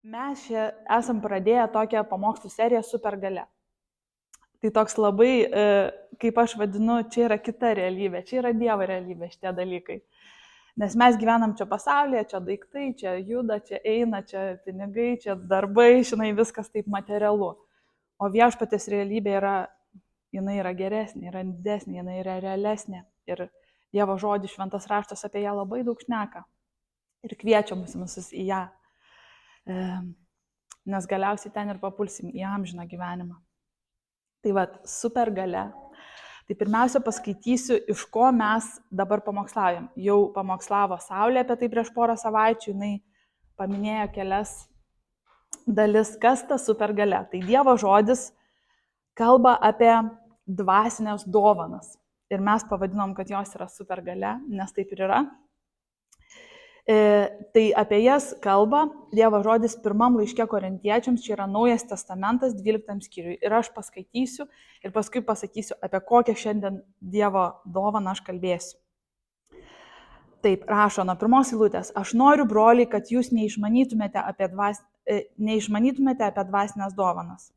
Mes čia esam pradėję tokią pamokslų seriją Supergalia. Tai toks labai, kaip aš vadinu, čia yra kita realybė, čia yra Dievo realybė šitie dalykai. Nes mes gyvenam čia pasaulyje, čia daiktai, čia juda, čia eina, čia pinigai, čia darbai, žinai, viskas taip materialu. O viešpatės realybė jinai yra geresnė, yra didesnė, jinai yra realesnė. Ir Dievo žodis, šventas raštas apie ją labai daug šneka. Ir kviečia mus visus į ją. Nes galiausiai ten ir papulsim į amžiną gyvenimą. Tai va, supergalia. Tai pirmiausia paskaitysiu, iš ko mes dabar pamokslaujam. Jau pamokslavo Saulė apie tai prieš porą savaičių, jinai paminėjo kelias dalis, kas ta supergalia. Tai Dievo žodis kalba apie dvasinės dovanas. Ir mes pavadinom, kad jos yra supergalia, nes taip ir yra. Tai apie jas kalba Dievo žodis pirmam laiške Korintiečiams, čia yra Naujas testamentas 12 skyriui. Ir aš paskaitysiu ir paskui pasakysiu, apie kokią šiandien Dievo dovaną aš kalbėsiu. Taip, rašo nuo pirmos eilutės. Aš noriu, broliai, kad jūs neišmanytumėte apie dvasinės dovanas.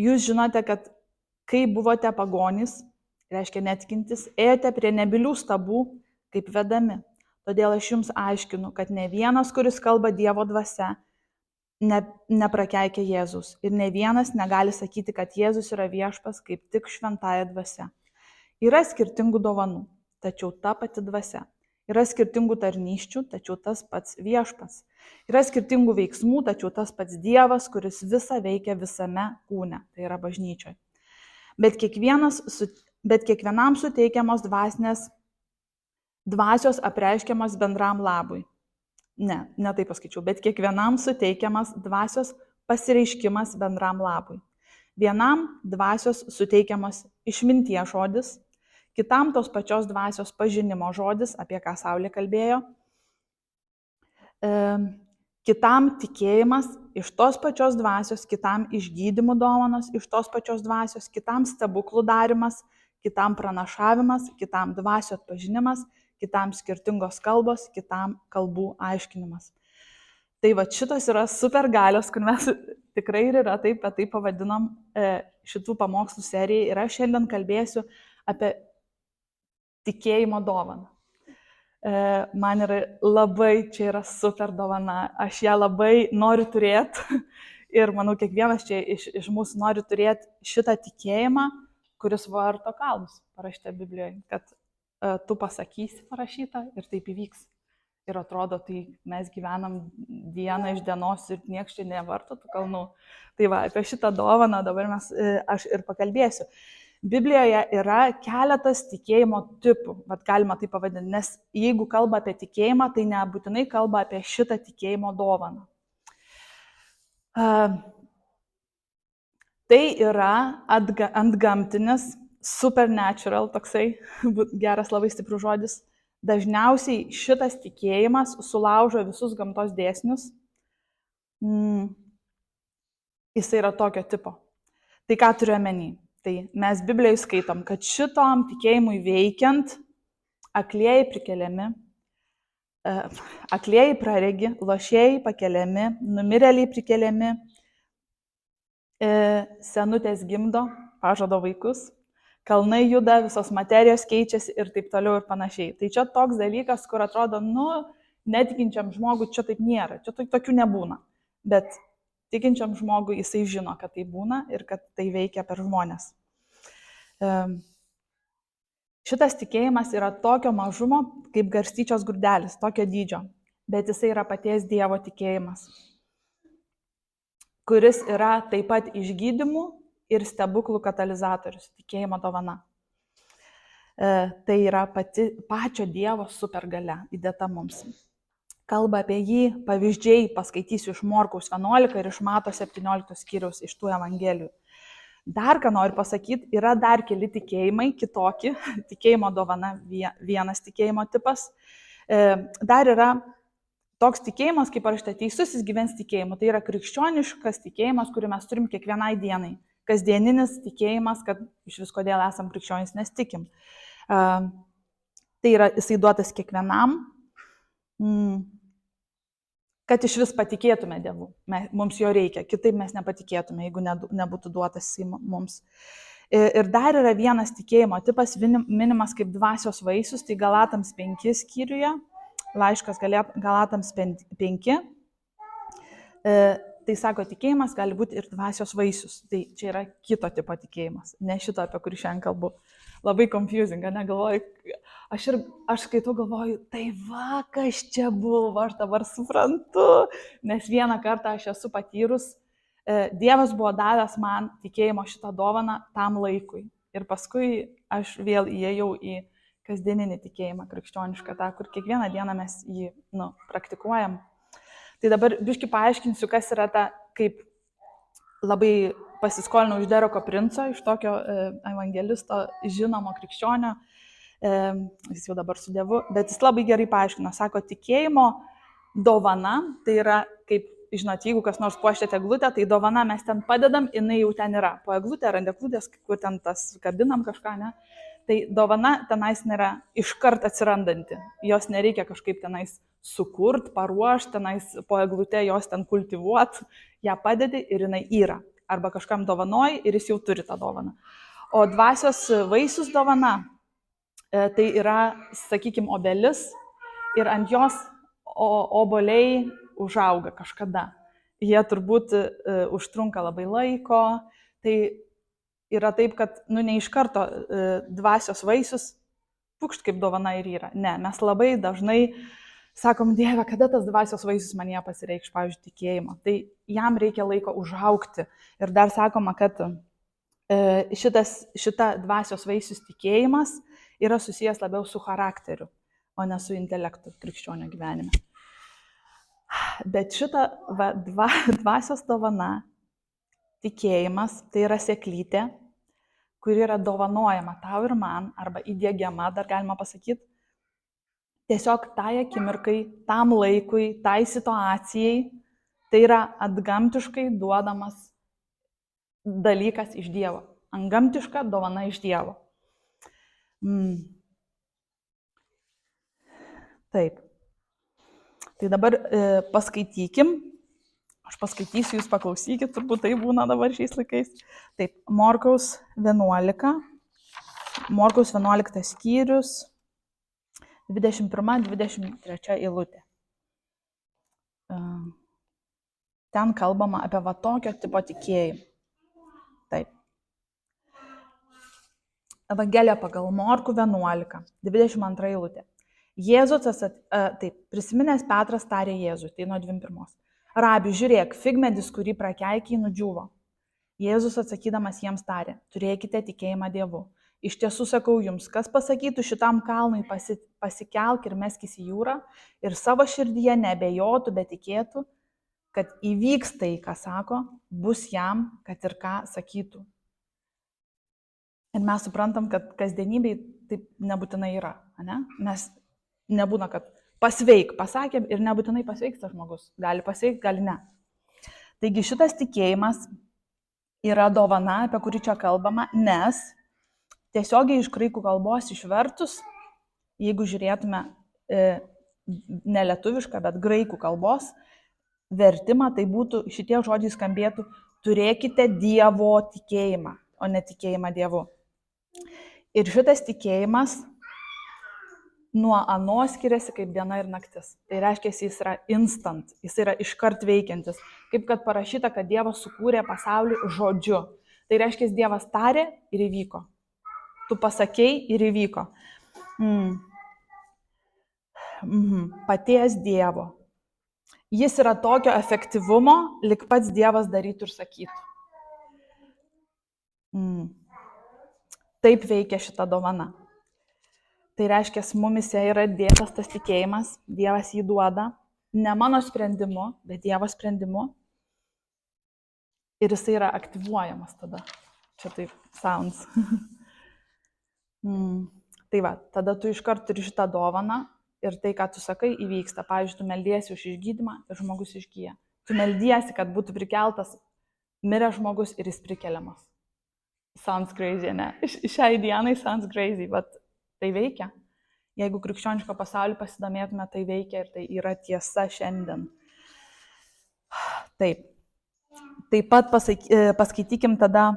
Jūs žinote, kad kai buvote pagonys, reiškia netikintis, ėjote prie nebylių stabų, kaip vedami. Todėl aš jums aiškinu, kad ne vienas, kuris kalba Dievo dvasia, neprakeikia Jėzus. Ir ne vienas negali sakyti, kad Jėzus yra viešpas, kaip tik šventąja dvasia. Yra skirtingų dovanų, tačiau ta pati dvasia. Yra skirtingų tarnysčių, tačiau tas pats viešpas. Yra skirtingų veiksmų, tačiau tas pats Dievas, kuris visą veikia visame kūne, tai yra bažnyčioje. Bet kiekvienam suteikiamos dvasios apreiškiamas bendram labui. Ne taip paskaičiau, bet kiekvienam suteikiamas dvasios pasireiškimas bendram labui. Vienam dvasios suteikiamas išminties žodis, kitam tos pačios dvasios pažinimo žodis, apie ką Saulė kalbėjo, kitam tikėjimas iš tos pačios dvasios, kitam išgydymų dovanos iš tos pačios dvasios, kitam stebuklų darimas, kitam pranašavimas, kitam dvasių atpažinimas, kitam skirtingos kalbos, kitam kalbų aiškinimas. Tai va šitas yra supergalios, kur mes tikrai ir yra taip pavadinom šitų pamokslų serijai. Ir aš šiandien kalbėsiu apie tikėjimo dovaną. Man yra labai, čia yra super dovana, aš ją labai noriu turėti ir manau, kiekvienas čia iš mūsų nori turėti šitą tikėjimą, kuris varto kalnus, parašyta Biblijoje, kad tu pasakysi parašyta ir taip įvyks. Ir atrodo, tai mes gyvenam dieną iš dienos ir nieks čia nevarto tų kalnų. Tai va, apie šitą dovaną dabar aš ir pakalbėsiu. Biblijoje yra keletas tikėjimo tipų, vat galima tai pavadinti, nes jeigu kalba apie tikėjimą, tai nebūtinai kalba apie šitą tikėjimo dovaną. Tai yra antgamtinis, supernatural, toksai geras labai stiprus žodis. Dažniausiai šitas tikėjimas sulaužo visus gamtos dėsnius. Jis yra tokio tipo. Tai ką turiu omeny? Tai mes Biblijoje skaitom, kad šitom tikėjimui veikiant aklieji prikeliami, aklieji praregi, lošėjai pakeliami, numirėliai prikeliami, senutės gimdo, pažado vaikus, kalnai juda, visos materijos keičiasi ir taip toliau ir panašiai. Tai čia toks dalykas, kur atrodo, netikinčiam žmogui čia taip nėra, čia tokių nebūna. Bet tikinčiam žmogui jisai žino, kad tai būna ir kad tai veikia per žmonės. Šitas tikėjimas yra tokio mažumo, kaip garstyčios grūdelis, tokio dydžio, bet jisai yra paties Dievo tikėjimas, kuris yra taip pat išgydymų ir stebuklų katalizatorius, tikėjimo dovana. Tai yra pačio Dievo supergalia įdėta mums. Kalba apie jį pavyzdžiai, paskaitysiu iš Morkaus 11 ir iš Mato 17 skyriaus iš tų evangelijų. Dar ką noriu pasakyti, yra dar keli tikėjimai, kitokie, tikėjimo dovana, vienas tikėjimo tipas. Dar yra toks tikėjimas, kaip parašyta, teisusis gyvens tikėjimu. Tai yra krikščioniškas tikėjimas, kurį mes turim kiekvienai dienai. Kasdieninis tikėjimas, kad iš vis kodėl esam krikščionys, nes tikim. Tai yra, jisai duotas kiekvienam. kad iš vis patikėtume Dievu. Mums jo reikia, kitaip mes nepatikėtume, jeigu nebūtų duotas jis mums. Ir dar yra vienas tikėjimo tipas minimas kaip dvasios vaisius, tai Galatams 5 skyriuje, laiškas Galatams 5. Tai sako, tikėjimas gali būti ir dvasios vaisius. Tai čia yra kito tipo tikėjimas, ne šito, apie kurį šiandien kalbu. Labai confusing, negalvoju. Aš skaitau, galvoju, tai va, kas čia buvo, aš dabar suprantu, nes vieną kartą aš esu patyrus, Dievas buvo davęs man tikėjimo šitą dovaną tam laikui. Ir paskui aš vėl įėjau į kasdieninį tikėjimą krikščionišką, tą, kur kiekvieną dieną mes jį praktikuojam. Tai dabar biškai paaiškinsiu, kas yra ta, kaip labai pasiskolinau iš Deroko Princo, iš tokio evangelisto, žinomo krikščionio, jis jau dabar su Dievu, bet jis labai gerai paaiškino, sako, tikėjimo dovana, tai yra kaip, žinot, jeigu kas nors puošiate eglutę, tai dovana mes ten padedam, jinai jau ten yra, po eglutę ar ant eglutės, kur ten tas kabinam kažką, ne? Tai dovana tenais nėra iškart atsirandanti, jos nereikia kažkaip tenais sukurt, paruošti, tenais po eglutę jos ten kultivuot, ją padedi ir jinai yra. Arba kažkam dovanoji ir jis jau turi tą dovaną. O dvasios vaisius dovana, tai yra, sakykime, obelis ir ant jos obuoliai užauga kažkada. Jie turbūt užtrunka labai laiko, tai yra taip, kad ne iš karto dvasios vaisius, pukšt kaip dovana ir yra. Ne, mes labai dažnai sakom, Dieve, kada tas dvasios vaisius manyje pasireikš, pavyzdžiui, tikėjimo. Tai jam reikia laiko užaugti. Ir dar sakoma, kad šita dvasios vaisius tikėjimas yra susijęs labiau su charakteriu, o ne su intelektu krikščionio gyvenime. Bet šita dvasios dovana, tikėjimas, tai yra sėklytė, kuri yra dovanojama tau ir man, arba įdiegiama, dar galima pasakyti, tiesiog tai akimirkai, tam laikui, tai situacijai, tai yra atgamtiškai duodamas dalykas iš Dievo. Antgamtiška dovana iš Dievo. Taip. Tai dabar paskaitykim. Aš paskaitysiu, jūs paklausykit, turbūt tai būna dabar šiais laikais. Taip, Morkaus 11 skyrius, 21-23 eilutė. Ten kalbama apie va tokio tipo tikėjimą. Taip. Evangelija pagal Morkų 11, 22 eilutė. Jėzus, taip, prisiminęs Petras tarė Jėzui, tai nuo 21. Rabi, žiūrėk, figmedis, kurį prakeikiai, nudžiūvo. Jėzus atsakydamas jiems tarė, turėkite tikėjimą Dievu. Iš tiesų sakau jums, kas pasakytų šitam kalnui pasikelk ir meskis į jūrą ir savo širdyje neabejotų, bet tikėtų, kad įvyks tai, ką sako, bus jam, kad ir ką sakytų. Ir mes suprantam, kad kasdienybėj taip nebūtinai yra, ne? Mes nebūna, kad pasveik, pasakėm ir nebūtinai pasveiks tas žmogus. Gali pasveikti, gali ne. Taigi šitas tikėjimas yra dovana, apie kurį čia kalbama, nes tiesiogiai iš graikų kalbos išvertus, jeigu žiūrėtume ne lietuvišką, bet graikų kalbos vertimą, tai būtų, šitie žodžiai skambėtų, turėkite Dievo tikėjimą, o ne tikėjimą Dievu. Ir šitas tikėjimas nuo ano skiriasi kaip diena ir naktis. Tai reiškia, jis yra instant, jis yra iškart veikiantis. Kaip kad parašyta, kad Dievas sukūrė pasaulį žodžiu. Tai reiškia, Dievas tarė ir įvyko. Tu pasakei ir įvyko. Paties Dievo. Jis yra tokio efektyvumo, lyg pats Dievas darytų ir sakytų. Taip veikia šita dovana. Tai reiškia, mumise yra dėtas tas tikėjimas, Dievas jį duoda, ne mano sprendimu, bet Dievo sprendimu. Ir jisai yra aktyvuojamas tada. Čia taip sounds. Tai va, tada tu iškart turi šitą dovaną ir tai, ką tu sakai, įvyksta. Pavyzdžiui, tu meldiesi už išgydymą ir žmogus išgyja. Tu meldiesi, kad būtų prikeltas miręs žmogus ir jis prikeliamas. Sounds crazy, ne? Šiai dienai sounds crazy, bet tai veikia. Jeigu krikščioniško pasaulį pasidomėtume, tai veikia ir tai yra tiesa šiandien. Taip. Taip pat paskaitykim tada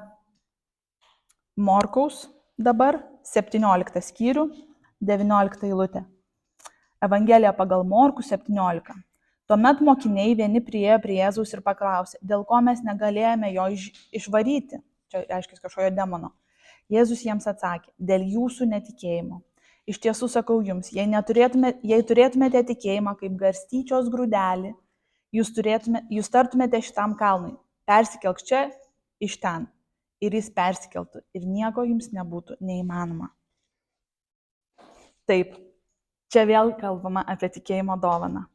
Morkaus dabar 17 skyrių, 19 eilutė. Evangelija pagal Morkų 17. Tuomet mokiniai vieni priėjo prie Jėzaus ir paklausė, dėl ko mes negalėjome jo išvaryti. Čia reiškia kažkojo demono. Jėzus jiems atsakė, dėl jūsų netikėjimo. Iš tiesų sakau jums, jei turėtumėte tikėjimą kaip garstyčios grūdelį, jūs tartumėte šitam kalnui, persikelk čia iš ten, ir jis persikeltų, ir nieko jums nebūtų neįmanoma. Taip, čia vėl kalbama apie tikėjimo dovaną.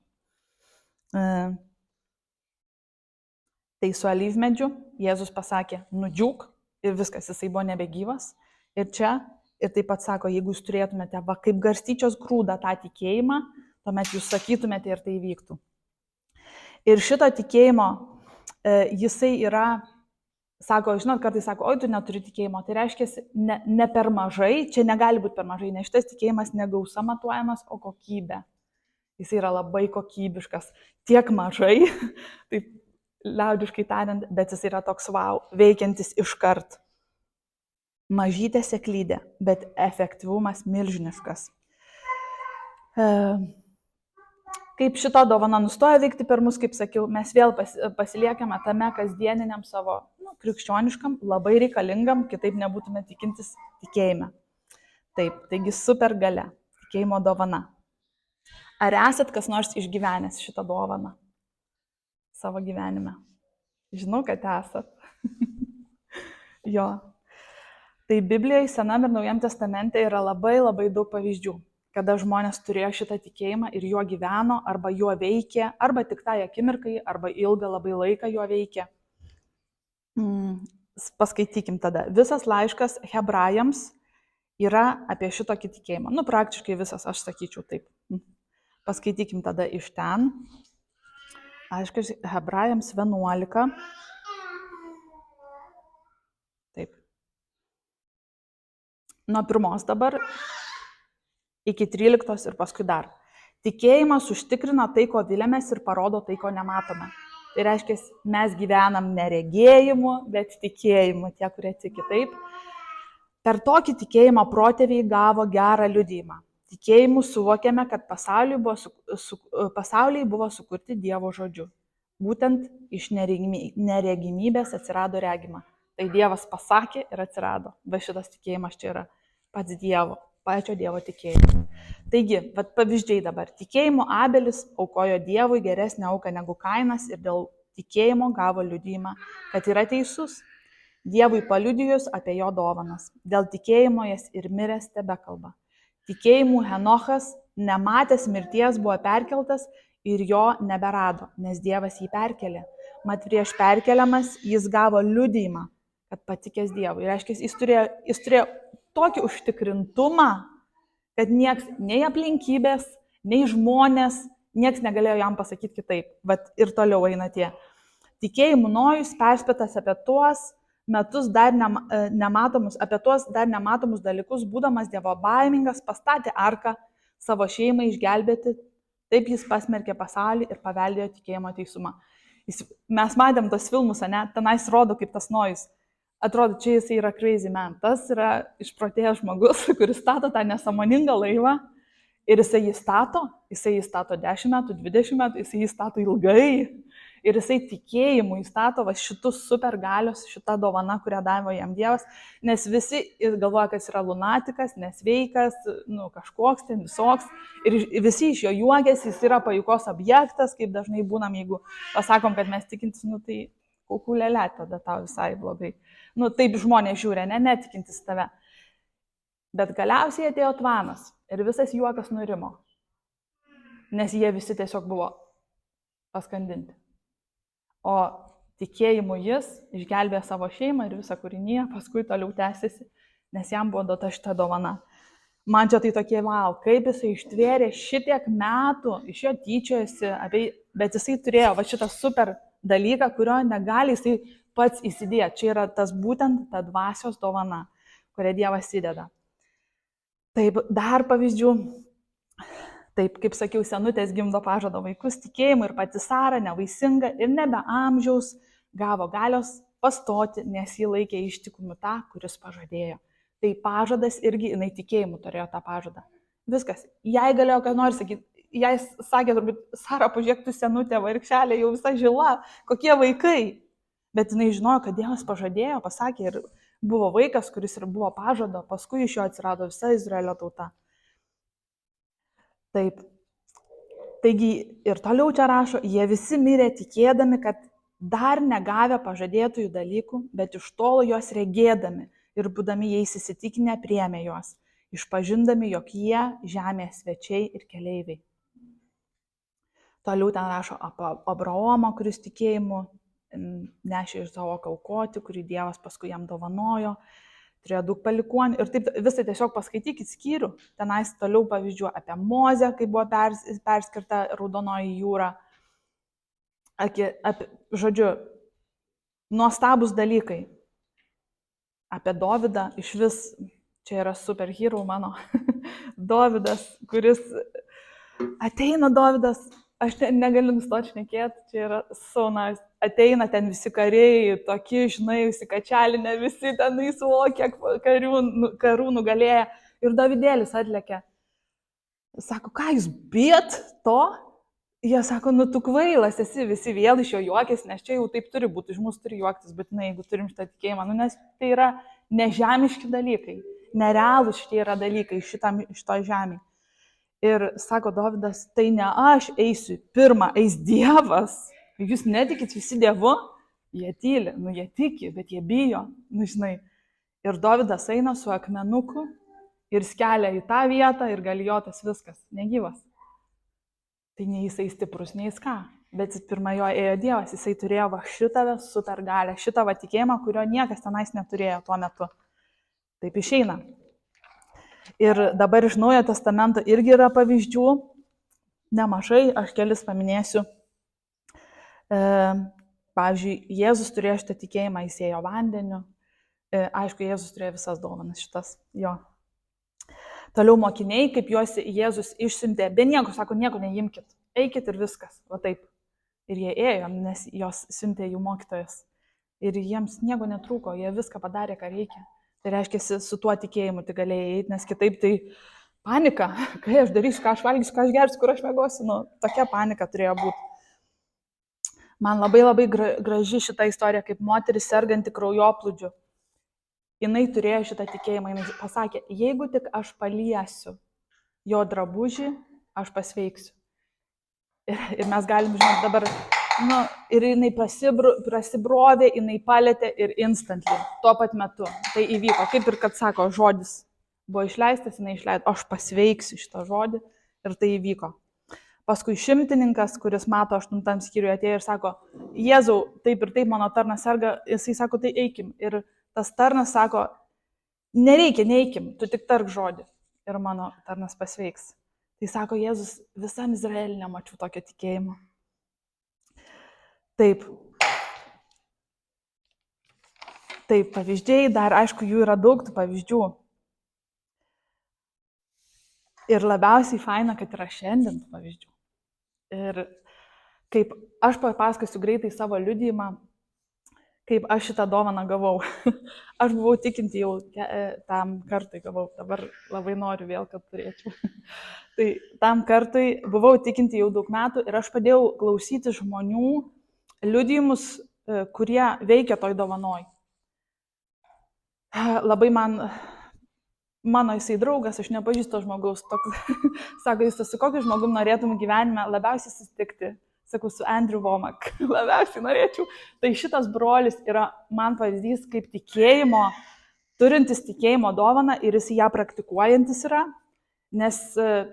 Tai su alyvmedžiu Jėzus pasakė, nudžiūk, ir viskas, jisai buvo nebegyvas. Ir čia, ir taip pat sako, jeigu jūs turėtumėte kaip garstyčios grūdą tą tikėjimą, tuomet jūs sakytumėte ir tai vyktų. Ir šito tikėjimo, jisai yra, sako, žinot, kartais sako, oi, tu neturi tikėjimo, tai reiškia ne per mažai, čia negali būti per mažai, nes šitas tikėjimas negausa matuojamas, o kokybė. Jis yra labai kokybiškas, tiek mažai, taip liaudiškai tariant, bet jis yra toks wow, veikiantis iškart. Mažytė seklydė, bet efektyvumas milžiniškas. Kaip šita dovana nustoja veikti per mus, kaip sakiau, mes vėl pasiliekame tame kasdieniniam savo krikščioniškam, labai reikalingam, kitaip nebūtume tikintis tikėjime. Taip, taigi super galia, tikėjimo dovana. Ar esat kas nors išgyvenęs šitą dovaną savo gyvenime? Žinau, kad esat. Jo. Tai Biblijoje, Senam ir Naujam testamente yra labai daug pavyzdžių, kada žmonės turėjo šitą tikėjimą ir juo gyveno, arba juo veikė, arba tik tai akimirkai, arba ilgą labai laiką juo veikė. Paskaitykim tada. Visas laiškas Hebrajams yra apie šitokį tikėjimą. Praktiškai visas, aš sakyčiau taip. Paskaitykim tada iš ten. Laiškas Hebrajams 11. Taip. Nuo 1 dabar iki 13 ir paskui dar. Tikėjimas užtikrina tai, ko vilėmės ir parodo tai, ko nematome. Tai reiškia, mes gyvenam ne regėjimu, bet tikėjimu, tie, kurie tiki taip. Per tokį tikėjimą protėviai gavo gerą liudijimą. Tikėjimu suvokėme, kad pasauliai buvo sukurti Dievo žodžiu. Būtent iš neregimybės atsirado regima. Tai Dievas pasakė ir atsirado. Va šitas tikėjimas čia yra pats Dievo, pačio Dievo tikėjimas. Taigi, pavyzdžiai dabar. Tikėjimu Abelis aukojo Dievui geresnę auką negu Kainas ir dėl tikėjimo gavo liudijimą, kad yra teisus. Dievui paliudijus apie jo dovanas. Dėl tikėjimo jas ir miręs tebekalba. Tikėjimu Henochas, nematęs mirties, buvo perkeltas ir jo neberado, nes Dievas jį perkelė. Mat prieš perkeliamas jis gavo liudijimą, kad patikės Dievui. Ir reiškia, jis turėjo tokį užtikrintumą, kad nieks, nei aplinkybės, nei žmonės, nieks negalėjo jam pasakyti kitaip. Bet ir toliau eina tie. Tikėjimu Nojus perspėtas apie tuos metus dar nematomus dalykus, būdamas Dievo baimingas, pastatė arką savo šeimai išgelbėti, taip jis pasmerkė pasaulį ir paveldėjo tikėjimo teisumą. Mes matėm tos filmus, tenais rodo, kaip tas Nojus. Atrodo, čia jis yra crazy man. Tas yra išprotėjęs žmogus, kuris stato tą nesąmoningą laivą ir jisai jį stato 10 metų, 20 metų, jisai jį stato ilgai. Ir jisai tikėjimu įstato šitus supergalios, šitą dovaną, kurią davė jam Dievas, nes visi galvoja, kad jis yra lunatikas, nesveikas, kažkoks ten visoks, ir visi iš jo juokiasi, jis yra pajuokos objektas, kaip dažnai būnam, jeigu pasakom, kad mes tikintis, tai kukulėlė, tada tau visai blogai. Taip žmonės žiūri, netikintis tave. Bet galiausiai atėjo tvanas ir visas juokas nurimo, nes jie visi tiesiog buvo paskandinti. O tikėjimu jis išgelbėjo savo šeimą ir visą kūrinyje, paskui toliau tęsiasi, nes jam buvo duota šita dovana. Man čia tai tokie, wow, kaip jisai ištvėrė šitiek metų, iš jo tyčiojasi, bet jisai turėjo šitą super dalyką, kurio negali jisai pats įsidėti. Čia yra tas būtent ta dvasios dovana, kurią Dievas įdeda. Taip, dar pavyzdžių. Taip, kaip sakiau, senutės gimdo pažado vaikus tikėjimu ir pati Sara, nevaisinga ir nebe amžiaus, gavo galios pastoti, nes jį laikė ištikimu tą, kuris pažadėjo. Tai pažadas irgi jinai tikėjimu turėjo tą pažadą. Viskas. Jei galėjo ką nors sakyti, jei sakė, turbūt, Sara, pažiūrėk, tu senutė, vargšelė, jau visa žila, kokie vaikai. Bet jinai žinojo, kad Dievas pažadėjo, pasakė ir buvo vaikas, kuris ir buvo pažado, paskui iš jo atsirado visa Izraelio tauta. Taip. Taigi ir toliau čia rašo, jie visi mirė tikėdami, kad dar negavę pažadėtųjų dalykų, bet iš tolo juos regėdami ir būdami jais įsitikinę priėmė juos, išpažindami, jog jie žemės svečiai ir keleiviai. Toliau ten rašo apie Abraomą, kuris tikėjimu nešė iš savo aukoti, kurį Dievas paskui jam dovanojo. Turėjo daug palikuonių ir taip visai tiesiog paskaitykit skyrių, tenais toliau pavyzdžių apie Mozę, kai buvo perskirta Raudonoji jūra. Žodžiu, nuostabus dalykai. Apie Dovydą, iš vis, čia yra superhero mano, Dovydas, kuris ateina Dovydas, aš negaliu nustoti šnekėti, čia yra saunas. Ateina ten visi kariai, tokie, žinai, įsikačialinę, visi ten įsuvokia, karų nugalėję. Ir Dovydėlis atlėkė. Sako, ką jūs bijot to? Jie sako, nu tu kvailas esi, visi vėl iš jo juokės, nes čia jau taip turi būti, iš mūsų turi juoktis, bet jeigu turim šitą tikėjimą, nes tai yra nežemiški dalykai, nerealūs šitie yra dalykai šito žemėje. Ir sako Dovydas, tai ne aš eisiu, pirmą eis Dievas. Jūs netikit visi Dievu, jie tyli, jie tiki, bet jie bijo, žinai. Ir Dovydas eina su akmenuku ir skelia į tą vietą ir Galijotas viskas, negyvas. Tai nei jisai stiprus, nei jis ką. Bet pirmą jo ėjo Dievas, jisai turėjo šitą supergalę, šitą tikėjimą, kurio niekas tenais neturėjo tuo metu. Taip išeina. Ir dabar iš Naujojo Testamento irgi yra pavyzdžių, nemažai, aš kelis paminėsiu. Pavyzdžiui, Jėzus turėjo šitą tikėjimą, jis ėjo vandeniu. Aišku, Jėzus turėjo visas dovanas šitas, jo. Toliau mokiniai, kaip juos Jėzus išsiuntė, be nieko, sako, nieko neimkit, eikit ir viskas, va taip. Ir jie ėjo, nes jos siuntė jų mokytojas. Ir jiems nieko netrūko, jie viską padarė, ką reikia. Tai reiškia, su tuo tikėjimu tai galėjai eiti, nes kitaip tai panika, kai aš darysiu, ką aš valgysiu, ką aš gersiu, kur aš mėgosiu, tokia panika turėjo būti. Man labai graži šita istorija, kaip moteris serganti kraujoplūdžiu. Jinai turėjo šitą tikėjimą, jinai pasakė, jeigu tik aš paliesiu jo drabužį, aš pasveiksiu. Ir mes galim žinoti dabar, ir jinai prasibrovė, jinai palėtė ir instantly, tuo pat metu. Tai įvyko, kaip ir kad sako, žodis buvo išleistas, jinai išleido, aš pasveiksiu šitą žodį ir tai įvyko. Paskui šimtininkas, kuris mato 8 skyriuje atėjo ir sako, Jėzau, taip ir taip mano tarnas serga, jisai sako, tai eikim. Ir tas tarnas sako, nereikia, neeikim, tu tik tark žodį ir mano tarnas pasveiks. Tai sako Jėzus, visam Izraelį nemačiau tokio tikėjimo. Taip. Taip, pavyzdžiai, dar aišku, jų yra daug tų pavyzdžių. Ir labiausiai faina, kad yra šiandien tų pavyzdžių. Ir kaip aš papasakosiu greitai savo liudijimą, kaip aš šitą dovaną gavau. Aš buvau tikinti jau tam kartui gavau, dabar labai noriu vėl, kad turėčiau. Tai tam kartui buvau tikinti jau daug metų ir aš padėjau klausyti žmonių liudijimus, kurie veikia toj dovanoj. Labai mano jisai draugas, aš nepažįstu žmogaus, toks, sako, jis su kokiu žmogum norėtum gyvenime labiausiai susitikti, sakau, su Andrew Womack, labiausiai norėčiau. Tai šitas brolis yra man pavyzdys kaip tikėjimo, turintis tikėjimo dovaną ir jis ją praktikuojantis yra, nes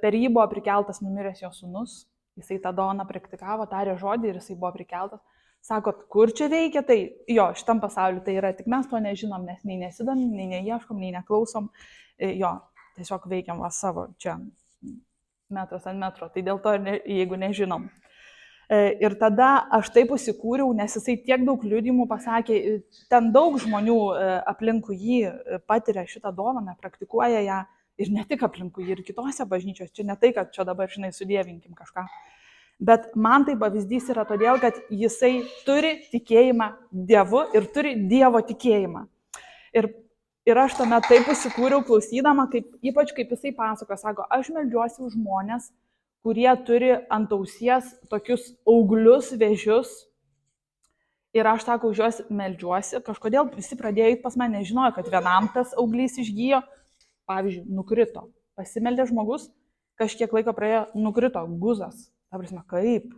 per jį buvo prikeltas numiręs jo sūnus, jisai tą dovaną praktikavo, tarė žodį ir jisai buvo prikeltas. Sakot, kur čia veikia, tai jo, šitam pasauliu tai yra, tik mes to nežinom, nes nei nesidomim, nei neieškom, nei neklausom. Jo, tiesiog veikiam savo čia metras ant metro, tai dėl to, jeigu nežinom. Ir tada aš taip užsikūriau, nes jisai tiek daug liudijimų pasakė, ten daug žmonių aplinkui jį patiria šitą dovaną, praktikuoja ją Ir ne tik aplinkui, ir kitose bažnyčios. Čia ne tai, kad čia dabar, žinai, sudėvinkim kažką. Bet man tai pavyzdys yra todėl, kad jisai turi tikėjimą Dievu ir turi Dievo tikėjimą. Ir aš tame taip įsikūriau klausydama, ypač kaip jisai pasako, sako, aš meldžiuosi už žmonės, kurie turi ant ausies tokius auglius, vėžius. Ir aš sako, už juos meldžiuosi. Kažkodėl visi pradėjo eiti pas mane, nežinojo, kad vienam tas auglys išgyjo, pavyzdžiui, nukrito. Pasimeldė žmogus, kažkiek laiko praėjo, nukrito guzas. Ta prasme, kaip?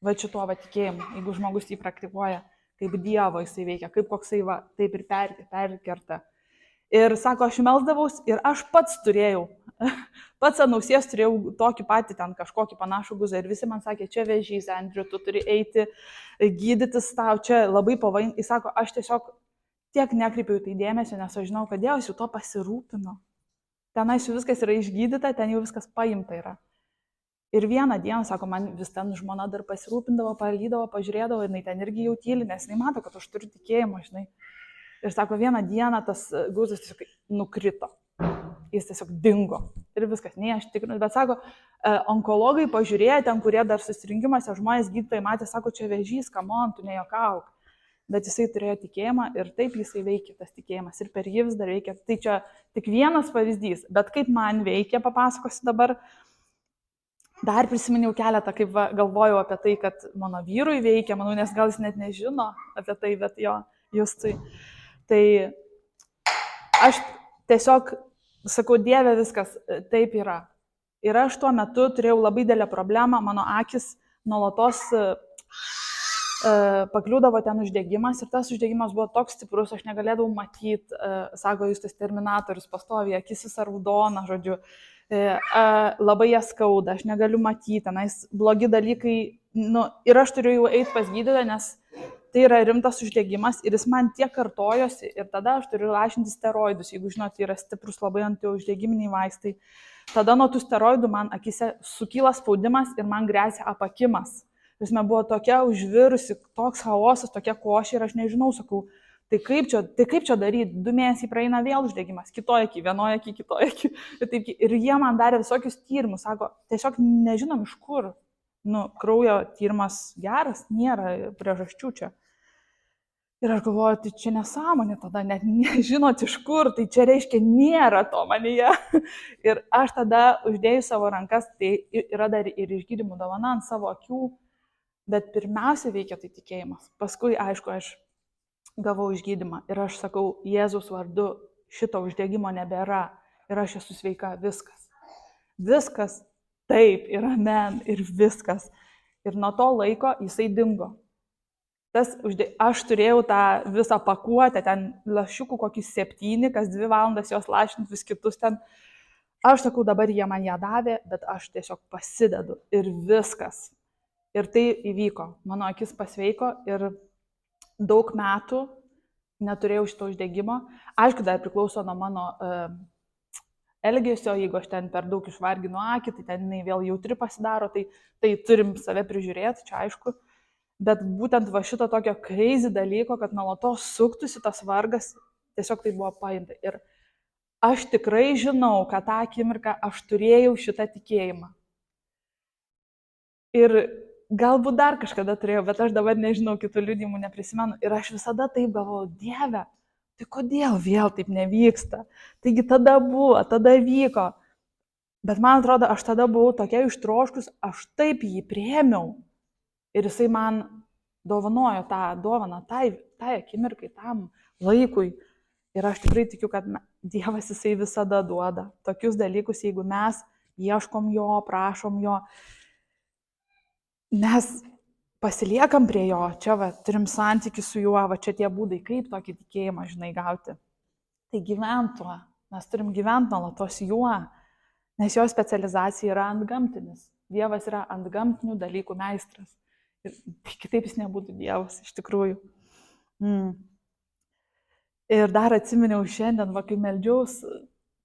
Va šituo va tikėjimu, jeigu žmogus jį praktikuoja, kaip Dievo jisai veikia, kaip koksai va, taip ir perkerta. Ir sako, aš melsdavaus ir aš pats turėjau, pats ant ausies turėjau tokį patį ten kažkokį panašų guzą. Ir visi man sakė, čia vėžys, Andriu, tu turi eiti, gydytis tau, čia labai pavojingai. Jis sako, aš tiesiog tiek nekreipiau į tai dėmesio, nes aš žinau, kad Dievas jau to pasirūpino. Tenais jau viskas yra išgydyta, ten jau viskas paimta yra. Ir vieną dieną, sako, man vis ten žmona dar pasirūpindavo, palydavo, pažiūrėdavo, jinai ten irgi jau tyli, nes jinai mato, kad aš turiu tikėjimą, žinai. Ir sako, vieną dieną tas guzas tiesiog nukrito. Jis tiesiog dingo. Ir viskas, nei aš tikrinu. Bet sako, onkologai pažiūrėjo ten, kurie dar susirinkimuose žmonės gydytojai matė, sako, čia vėžys, kamon, tu nejuokauk. Bet jisai turėjo tikėjimą ir taip jisai veikia tas tikėjimas. Ir per jį vis dar veikia. Tai čia tik vienas pavyzdys. Bet kaip man veikia, papasakosiu dabar. Dar prisiminiau keletą, kaip galvojau apie tai, kad mano vyrui veikia, manau, nes gal jis net nežino apie tai, bet jo, Justui. Tai aš tiesiog sakau, Dieve, viskas taip yra. Ir aš tuo metu turėjau labai didelę problemą, mano akis nuolatos pakliūdavo ten uždegimas ir tas uždegimas buvo toks stiprus, aš negalėdavau matyti, sako Justas Terminatorius, pastoviai, akis visą raudoną, žodžiu. Labai ją skauda, aš negaliu matyti, tenais blogi dalykai, ir aš turiu jau eiti pas gydytoją, nes tai yra rimtas uždegimas ir jis man tiek kartojosi ir tada aš turiu lašinti steroidus, jeigu žinot, tai yra stiprus labai antiuždegiminiai vaistai. Tada nuo tų steroidų man akise sukyla spaudimas ir man grėsia apakimas. Jis man buvo tokia užvirusi, toks chaosas, tokia košė ir aš nežinau, sakau, tai kaip čia daryti, 2 mėnesiai praeina vėl uždegimas, kitoje akį, vienoje akį, kitoje akį. Ir jie man darė visokius tyrimus, sako, tiesiog nežinom iš kur. Kraujo tyrimas geras, nėra priežasčių čia. Ir aš galvoju, tai čia nesąmonė tada, net nežinot iš kur, tai čia reiškia nėra to manyje. Ir aš tada uždėjau savo rankas, tai yra dar ir išgydymų dovana ant savo akių, bet pirmiausia veikia tai tikėjimas. Paskui, aišku, aš gavau išgydymą ir aš sakau, Jėzaus vardu šito uždegimo nebėra ir aš esu sveika, viskas. Viskas taip ir amen ir viskas. Ir nuo to laiko jisai dingo. Aš turėjau tą visą pakuotę, ten lašiukų kokius 7, kas 2 valandas jos lašint vis kitus ten. Aš sakau, dabar jie man ją davė, bet aš tiesiog pasidedu ir viskas. Ir tai įvyko. Mano akis pasveiko ir daug metų neturėjau šito uždegimo. Aišku, dar priklauso nuo mano elgesio, jeigu aš ten per daug išvarginu akį, tai ten jinai vėl jautri pasidaro, tai turim save prižiūrėti, čia aišku. Bet būtent va šito tokio crazy dalyko, kad nuolatos suktųsi tas vargas, tiesiog tai buvo paimta. Ir aš tikrai žinau, kad tą akimirką aš turėjau šitą tikėjimą. Ir galbūt dar kažkada turėjau, bet aš dabar nežinau, kitų liudijimų neprisimenu. Ir aš visada taip galvoju, Dieve, tai kodėl vėl taip nevyksta? Taigi tada buvo, tada vyko. Bet man atrodo, aš tada buvau tokia ištroškus, aš taip jį priėmiau. Ir jisai man dovanojo tą dovaną, tai akimirkai, tam laikui. Ir aš tikrai tikiu, kad Dievas jisai visada duoda tokius dalykus, jeigu mes ieškom jo, prašom jo. Mes pasiliekam prie jo, čia va, turim santykį su juo, va čia tie būdai, kaip tokį tikėjimą, žinai, gauti. Tai gyvent tuo, mes turim gyventi nuolatos juo, nes jo specializacija yra antgamtinis. Dievas yra antgamtinių dalykų meistras. Ir kitaip jis nebūtų Dievas, iš tikrųjų. Ir dar atsiminiau šiandien, va, kai meldžiaus,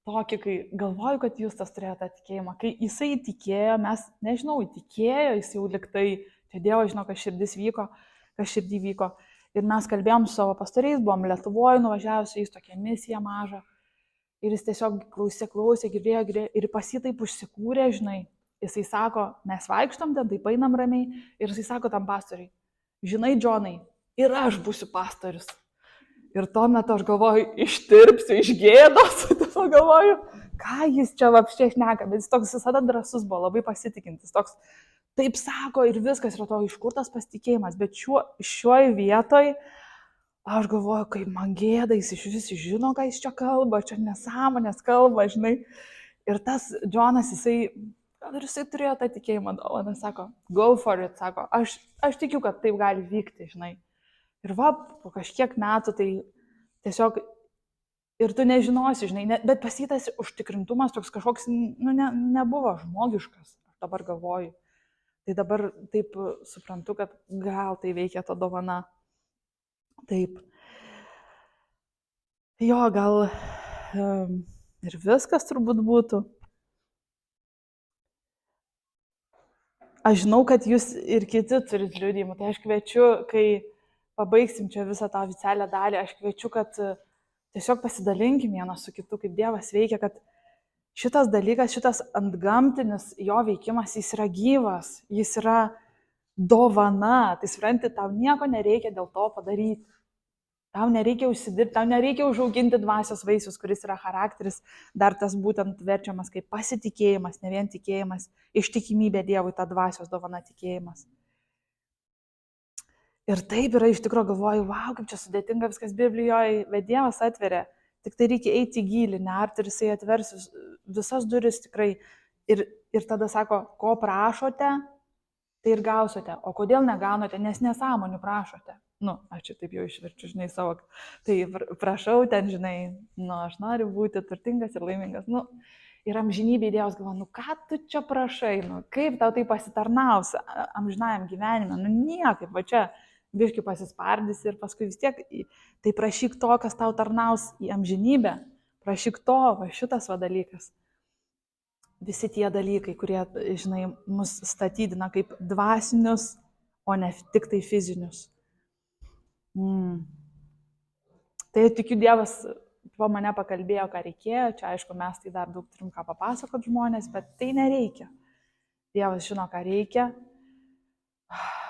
tokį, kai galvoju, kad Justas turėjo tą tikėjimą. Kai jisai įtikėjo, mes, nežinau, įtikėjo, jis jau liktai, čia Dievas žino, kas širdį vyko. Ir mes kalbėjom su savo pastoriais, buvom Lietuvoje, nuvažiavus su jais tokią misiją mažą. Ir jis tiesiog klausė, girdėjo, ir pas jį taip užsikūrė, žinai. Jisai sako, mes vaikštom ten, taip einam ramiai, ir jisai sako tam pastoriui, žinai, Džonai, ir aš būsiu pastorius. Ir tuo metu aš galvoju, ištirpsiu iš gėdos, tu galvoju, ką jis čia vapščiai šneka, bet jis toks visada drąsus buvo, labai pasitikintis, toks taip sako ir viskas yra to, iš kur tas pasitikėjimas, bet šioj vietoj aš galvoju, kaip man gėda, jis iš vis žino, ką jis čia kalba, čia nesąmonės kalba, žinai. Ir tas Džonas, jisai turėjo tą tikėjimą dovaną, sako, go for it, sako, aš tikiu, kad taip gali vykti, žinai. Ir po kažkiek metų tai tiesiog, ir tu nežinosi, žinai, bet pasytas užtikrintumas toks kažkoks, nebuvo žmogiškas, aš dabar galvoju. Tai dabar taip suprantu, kad gal tai veikia ta dovana. Taip. Jo, gal ir viskas turbūt būtų. Aš žinau, kad jūs ir kiti turit liudijimų, tai aš kviečiu, kai pabaigsim čia visą tą oficialią dalį, aš kviečiu, kad tiesiog pasidalinkim vienas su kitu, kaip Dievas veikia, kad šitas dalykas, šitas antgamtinis jo veikimas, jis yra gyvas, jis yra dovana, tai supranti, tau nieko nereikia dėl to padaryti. Tau nereikia užsidirbti, tau nereikia užauginti dvasios vaisius, kuris yra charakteris, dar tas būtent verčiamas kaip pasitikėjimas, ne vien tikėjimas, ištikimybė Dievui, ta dvasios dovana tikėjimas. Ir taip yra, iš tikrųjų galvoju, wow, kaip čia sudėtinga viskas Biblijoje, bet Dievas atveria, tik tai reikia eiti į gilį, neart ir jisai atvers visas duris tikrai. Ir tada sako, ko prašote, tai ir gausote, o kodėl negaunate, nes nesąmonių prašote. Aš čia taip jau išverčiu, žinai, savo, tai prašau ten, žinai, aš noriu būti turtingas ir laimingas, ir amžinybė Dievas galvoja, ką tu čia prašai, kaip tau tai pasitarnaus amžinajam gyvenime, niekaip, va čia biški pasispardys ir paskui vis tiek, tai prašyk to, kas tau tarnaus į amžinybę, prašyk to, va šitas va dalykas. Visi tie dalykai, kurie, žinai, mus statydina kaip dvasinius, o ne tik tai fizinius. Tai tikiu, Dievas po mane pakalbėjo, ką reikėjo, čia aišku, mes tai dar daug turim ką papasakot žmonės, bet tai nereikia. Dievas žino, ką reikia.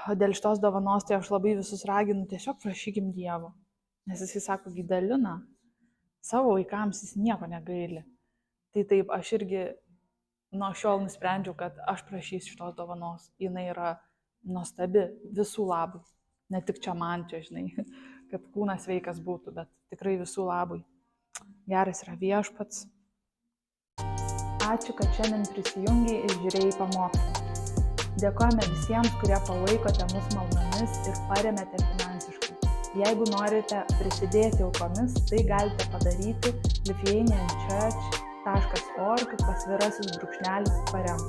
O dėl šitos dovanos, tai aš labai visus raginu, tiesiog prašykim Dievo. Nes jisai sako, dalina savo vaikams, jis nieko negaili. Tai taip, aš irgi nuo šiol nusprendžiau, kad aš prašysiu šitos dovanos. Jinai yra nuostabi visų labų. Ne tik čia man, čia, žinai, kad kūnas sveikas būtų, bet tikrai visų labui. Geras yra Viešpats. Ačiū, kad šiandien prisijungiai ir žiūrėjai pamokslą. Dėkojame visiems, kurie palaikote mus maldomis ir paremėte finansiškai. Jeigu norite prisidėti aukomis, tai galite padaryti lithuanianchurch.org/paremk.